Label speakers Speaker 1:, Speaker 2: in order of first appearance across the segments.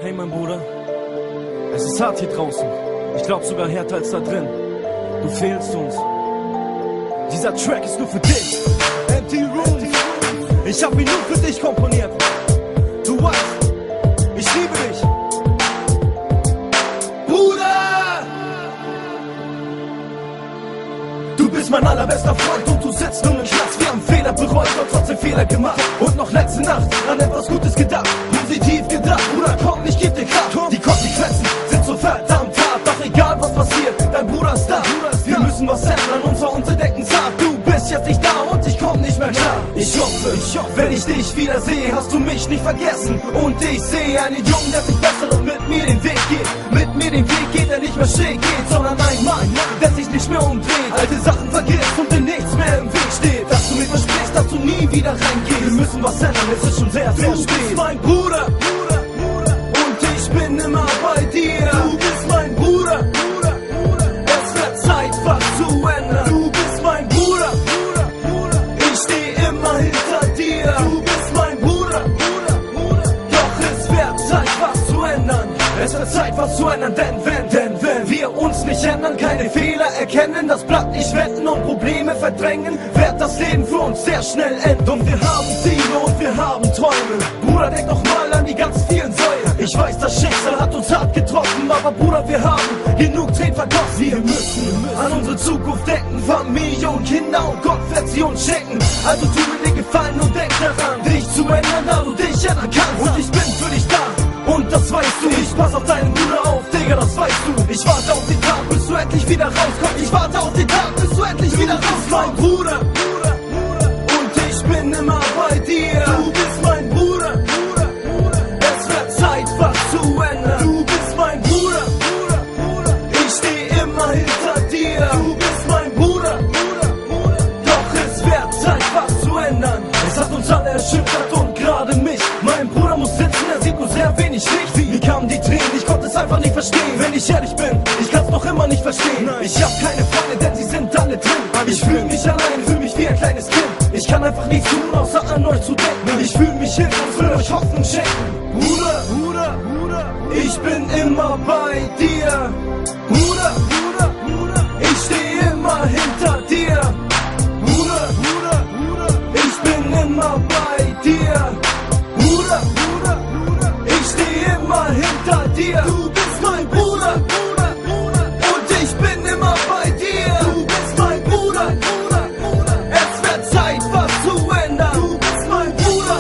Speaker 1: Hey mein Bruder, es ist hart hier draußen. Ich glaub sogar härter als da drin. Du fehlst uns. Dieser Track ist nur für dich. Empty Room. Ich hab ihn nur für dich komponiert. Du weißt, ich liebe dich. Bruder! Du bist mein allerbester Freund und du sitzt nun im Knast. Wir haben Fehler bereut und trotzdem Fehler gemacht. Und noch letzte Nacht an etwas Gutes gedacht. Positiv gedacht, Bruder, komm, ich geb dir Kraft. Die Konsequenzen sind so verdammt hart. Doch egal was passiert, dein Bruder ist da. Wir müssen was ändern, unser Unentdeckten Saat. Du bist jetzt nicht da und ich komm nicht mehr klar. Ich hoffe, wenn ich dich wieder sehe, hast du mich nicht vergessen. Und ich sehe einen Jungen, der sich besser und mit mir den Weg geht. Mit mir den Weg geht, der nicht mehr schräg geht, sondern ein Mann, der sich nicht mehr umdreht. Alte Sachen vergisst und dir nichts mehr im Weg steht. Dass du mir versprichst, dass du nie wieder reingehst. Wir müssen was ändern, es ist schon sehr, sehr spät. Du bist mein Bruder, und ich bin immer bei dir. Du bist mein Bruder, es wird Zeit, was zu ändern. Du bist mein Bruder, ich steh immer hinter dir. Du bist mein Bruder, doch es wird Zeit, was zu ändern. Es wird Zeit, was zu ändern, denn wenn wir uns nicht ändern, keine Fehler erkennen, das Blatt nicht wenden und Probleme verdrängen, wird das Leben für uns sehr schnell enden. Und wir haben Ziele und wir haben Träume. Bruder, denk doch mal an die ganz vielen Säulen. Ich weiß, das Schicksal hat uns hart getroffen, aber Bruder, wir haben genug Tränen vergossen. Wir müssen an unsere Zukunft denken, Familie und Kinder, und Gott wird sie uns schenken. Also tu mir den Gefallen und denk daran, dich zu ändern, da du dich ändern kannst. Und ich bin für dich da, und das weißt du. Ich pass auf deinen Bruder auf, Digga, das weißt du. Ich warte auf den Tag, bis du endlich wieder rauskommst. Ich warte auf den Tag, bis du endlich wieder rauskommst. Mein Bruder, und ich bin immer bei dir. Du bist mein Bruder, es wird Zeit, was zu ändern. Du bist mein Bruder, ich steh immer hinter dir. Du bist mein Bruder, doch es wird Zeit, was zu ändern. Es hat uns alle erschüttert und gerade mich. Mein Bruder muss sitzen, er sieht nur sehr wenig Licht. Wie kamen die Tränen? Ich konnte es einfach nicht verstehen. Wenn ich ehrlich bin, ich kann's noch immer nicht verstehen. Ich hab keine Freunde, denn sie sind alle drin. Ich fühl mich allein, fühl mich wie ein kleines Kind. Ich kann einfach nichts tun, außer an euch zu denken. Ich fühl mich hilflos, will euch Hoffnung schenken. Bruder, ich bin immer bei dir. Bruder, ich steh immer hinter dir. Bruder, ich bin immer bei dir. Bruder, ich steh immer hinter dir. Du bist mein Bruder, und ich bin immer bei dir. Du bist mein Bruder, es wird Zeit, was zu ändern. Du bist mein Bruder,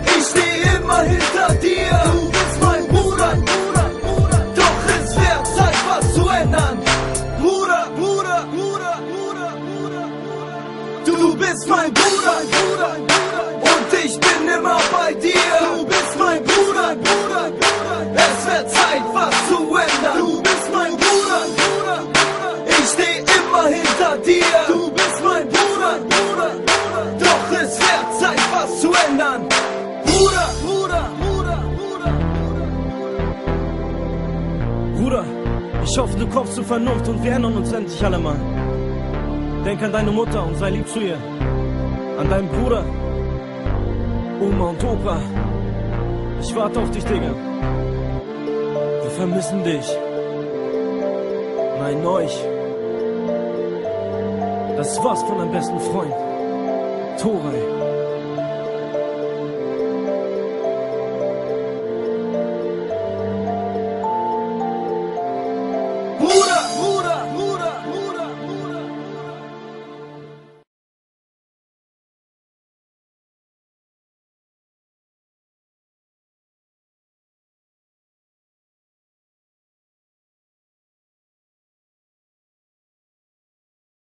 Speaker 1: ich steh immer hinter dir. Du bist mein Bruder, doch es wird Zeit, was zu ändern. Bruder, du bist mein Bruder, und ich bin immer bei dir. Du bist mein Bruder, es wird Zeit, was zu ändern. Du bist mein Bruder, ich steh immer hinter dir. Du bist mein Bruder, doch es wird Zeit, was zu ändern. Bruder, ich hoffe, du kommst zur Vernunft und wir ändern uns endlich alle mal. Denk an deine Mutter und sei lieb zu ihr. An deinen Bruder, Oma und Opa. Ich warte auf dich, Digga. Wir vermissen dich. Nein, euch. Das war's von deinem besten Freund, Toray.